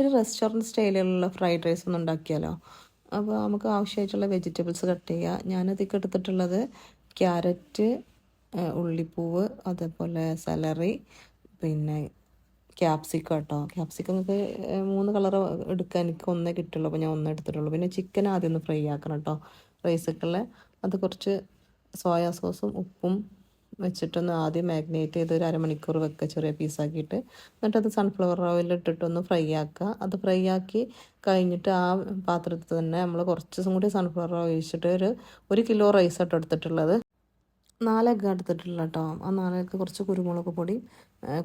ഒരു restaurant സ്റ്റൈലിലുള്ള fried rice ഒന്ന് ഉണ്ടാക്കിയാലോ? അപ്പോൾ നമുക്ക് ആവശ്യമായിട്ടുള്ള വെജിറ്റബിൾസ് കട്ട് ചെയ്യുക. ഞാനതിലേക്ക് എടുത്തിട്ടുള്ളത് ക്യാരറ്റ്, ഉള്ളിപ്പൂവ്, അതേപോലെ സെലറി, പിന്നെ ക്യാപ്സിക്കം കേട്ടോ. ക്യാപ്സിക്കം നമുക്ക് 3 കളർ എടുക്കാൻ എനിക്ക് ഒന്നേ കിട്ടുള്ളൂ, അപ്പോൾ ഞാൻ ഒന്നേ എടുത്തിട്ടുള്ളൂ. പിന്നെ ചിക്കൻ ആദ്യം ഒന്ന് ഫ്രൈ ആക്കണം കേട്ടോ റൈസൊക്കെയുള്ള. അത് കുറച്ച് സോയാ സോസും ഉപ്പും വെച്ചിട്ടൊന്ന് ആദ്യം മാഗ്നേറ്റ് ചെയ്ത് ഒരു അരമണിക്കൂർ വെക്കുക, ചെറിയ പീസാക്കിയിട്ട്. എന്നിട്ടത് സൺഫ്ലവർ ഓയിലിട്ടിട്ടൊന്ന് ഫ്രൈ ആക്കുക. അത് ഫ്രൈ ആക്കി കഴിഞ്ഞിട്ട് ആ പാത്രത്തിൽ തന്നെ നമ്മൾ കുറച്ചും കൂടി സൺഫ്ലവർ ഓയിൽ ഒഴിച്ചിട്ട് ഒരു കിലോ റൈസ് ആട്ടോ എടുത്തിട്ടുള്ളത്. 4 എഗ്ഗ് എടുത്തിട്ടുള്ള കേട്ടോ. ആ 4 എഗ്ഗ് കുറച്ച് കുരുമുളക് പൊടി,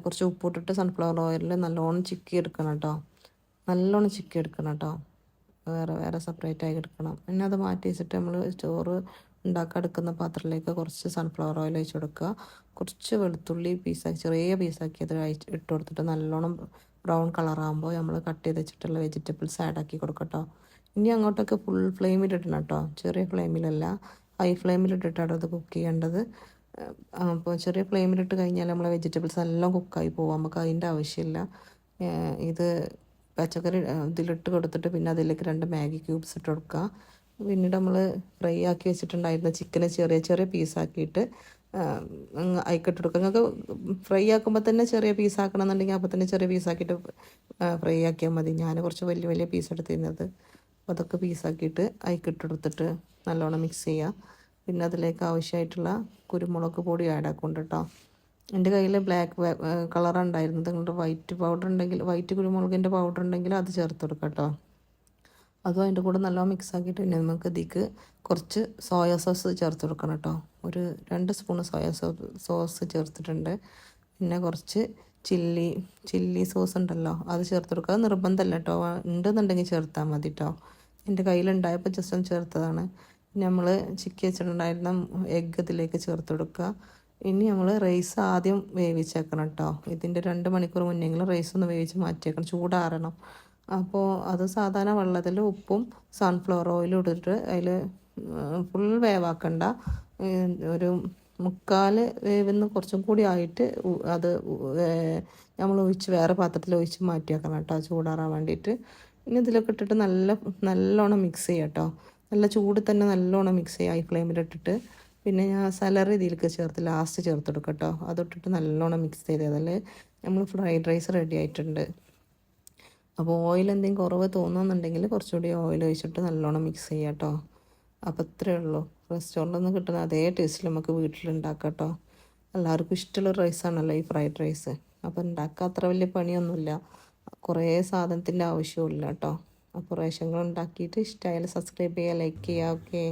കുറച്ച് ഉപ്പിട്ടിട്ട് സൺഫ്ലവർ ഓയിലിൽ നല്ലോണം ചിക്കി എടുക്കണം കേട്ടോ. നല്ലോണം ചിക്കി എടുക്കണം കേട്ടോ. വേറെ വേറെ സെപ്പറേറ്റ് ആയി എടുക്കണം. പിന്നെ അത് മാറ്റി വെച്ചിട്ട് നമ്മൾ ചോറ് ഉണ്ടാക്കാൻ എടുക്കുന്ന പാത്രത്തിലേക്ക് കുറച്ച് സൺഫ്ലവർ ഓയിൽ ഒഴിച്ച് കൊടുക്കുക. കുറച്ച് വെളുത്തുള്ളി ചെറിയ പീസാക്കി അത് ഇട്ട് കൊടുത്തിട്ട് നല്ലോണം ബ്രൗൺ കളറാകുമ്പോൾ നമ്മൾ കട്ട് ചെയ്ത് വെച്ചിട്ടുള്ള വെജിറ്റബിൾസ് ആഡാക്കി കൊടുക്കട്ടോ. ഇനി അങ്ങോട്ടൊക്കെ ഫുൾ ഫ്ലെയിമിലിടണം കേട്ടോ, ചെറിയ ഫ്ലെയിമിലല്ല, ഹൈ ഫ്ലെയിമിലിട്ടിട്ടാണ് അത് കുക്ക് ചെയ്യേണ്ടത്. അപ്പോൾ ചെറിയ ഫ്ലെയിമിലിട്ട് കഴിഞ്ഞാൽ നമ്മളെ വെജിറ്റബിൾസ് എല്ലാം കുക്കായി പോകും, നമുക്ക് അതിൻ്റെ ആവശ്യമില്ല. ഇത് പച്ചക്കറി ഇതിലിട്ട് കൊടുത്തിട്ട് പിന്നെ അതിലേക്ക് 2 മാഗി ക്യൂബ്സ് ഇട്ട് കൊടുക്കുക. പിന്നീട് നമ്മൾ ഫ്രൈ ആക്കി വെച്ചിട്ടുണ്ടായിരുന്ന ചിക്കന് ചെറിയ ചെറിയ പീസാക്കിയിട്ട് അയക്കിട്ട് കൊടുക്കുക. നിങ്ങൾക്ക് ഫ്രൈ ആക്കുമ്പോൾ തന്നെ ചെറിയ പീസാക്കണം എന്നുണ്ടെങ്കിൽ അപ്പോൾ തന്നെ ചെറിയ പീസാക്കിയിട്ട് ഫ്രൈ ആക്കിയാൽ മതി. ഞാൻ കുറച്ച് വലിയ വലിയ പീസ് എടുത്തിരുന്നത്, അപ്പോൾ അതൊക്കെ പീസാക്കിയിട്ട് അയക്കിട്ട് കൊടുത്തിട്ട് നല്ലോണം മിക്സ് ചെയ്യുക. പിന്നെ അതിലേക്ക് ആവശ്യമായിട്ടുള്ള കുരുമുളക് പൊടി ആഡ് ആക്കുന്നുണ്ട് കേട്ടോ. എൻ്റെ കയ്യിൽ ബ്ലാക്ക് കളറാണ് ഉണ്ടായിരുന്നത്. നിങ്ങളുടെ വൈറ്റ് പൗഡർ ഉണ്ടെങ്കിൽ, വൈറ്റ് കുരുമുളകിൻ്റെ പൗഡർ ഉണ്ടെങ്കിൽ അത് ചേർത്ത് കൊടുക്കാം കേട്ടോ. അതും അതിൻ്റെ കൂടെ നല്ലോണം മിക്സ് ആക്കിയിട്ട് പിന്നെ നമുക്ക് ഇതിലേക്ക് കുറച്ച് സോയ സോസ് ചേർത്ത് കൊടുക്കണം കേട്ടോ. ഒരു 2 സ്പൂൺ സോയ സോസ് ചേർത്തിട്ടുണ്ട്. പിന്നെ കുറച്ച് ചില്ലി സോസ് ഉണ്ടല്ലോ, അത് ചേർത്ത് കൊടുക്കുക. അത് നിർബന്ധമല്ല കേട്ടോ, ഉണ്ടെന്നുണ്ടെങ്കിൽ ചേർത്താൽ മതി കേട്ടോ. എൻ്റെ കയ്യിലുണ്ടായപ്പോൾ ജസ്റ്റ് ഒന്ന് ചേർത്തതാണ്. നമ്മൾ ചിക്കി വെച്ചിട്ടുണ്ടായിരുന്ന എഗ്ഗ് ഇതിലേക്ക് ചേർത്ത് കൊടുക്കുക. ഇനി നമ്മൾ റൈസ് ആദ്യം വേവിച്ചേക്കണം കേട്ടോ. ഇതിൻ്റെ 2 മണിക്കൂർ മുന്നെങ്കിലും റൈസ് ഒന്ന് വേവിച്ച് മാറ്റിയേക്കണം, ചൂടാറണം. അപ്പോൾ അത് സാധാരണ വെള്ളത്തിൽ ഉപ്പും സൺഫ്ലവർ ഓയിലും ഇട്ടിട്ട് അതിൽ ഫുൾ വേവാക്കണ്ട, ഒരു 3/4 വേവിന്ന് കുറച്ചും കൂടി ആയിട്ട് അത് നമ്മൾ വേറെ പാത്രത്തിൽ ഒഴിച്ച് മാറ്റിയേക്കണം കേട്ടോ, ചൂടാറാൻ വേണ്ടിയിട്ട്. ഇനി ഇതിലൊക്കെ ഇട്ടിട്ട് നല്ലോണം മിക്സ് ചെയ്യാം കേട്ടോ. നല്ല ചൂട് തന്നെ നല്ലോണം മിക്സ് ചെയ്യുക ഹൈ ഫ്ലെയിമിലിട്ടിട്ട്. പിന്നെ ഞാൻ സലറി ഇതിലേക്ക് ലാസ്റ്റ് ചേർത്ത് കൊടുക്കാം കേട്ടോ. അതിട്ടിട്ട് നല്ലോണം മിക്സ് ചെയ്തതല്ലേ നമ്മൾ ഫ്രൈഡ് റൈസ് റെഡി ആയിട്ടുണ്ട്. അപ്പോൾ ഓയിൽ എന്തെങ്കിലും കുറവ് തോന്നുന്നുണ്ടെങ്കിൽ കുറച്ചുകൂടി ഓയിൽ ഒഴിച്ചിട്ട് നല്ലോണം മിക്സ് ചെയ്യാം കേട്ടോ. അപ്പോൾ ഇത്രയേ ഉള്ളൂ. റെസ്റ്റോറൻറ്റിൽ നിന്ന് കിട്ടുന്ന അതേ ടേസ്റ്റിൽ നമുക്ക് വീട്ടിലുണ്ടാക്കാം കേട്ടോ. എല്ലാവർക്കും ഇഷ്ടമുള്ള റൈസാണല്ലോ ഈ ഫ്രൈഡ് റൈസ്. അപ്പോൾ ഉണ്ടാക്കാൻ അത്ര വലിയ പണിയൊന്നുമില്ല, കുറേ സാധനത്തിൻ്റെ ആവശ്യമില്ല കേട്ടോ. അപ്പോൾ റേഷങ്ങൾ ഉണ്ടാക്കിയിട്ട് ഇഷ്ടമായാലും സബ്സ്ക്രൈബ് ചെയ്യുക, ലൈക്ക് ചെയ്യുക. ഓക്കെ.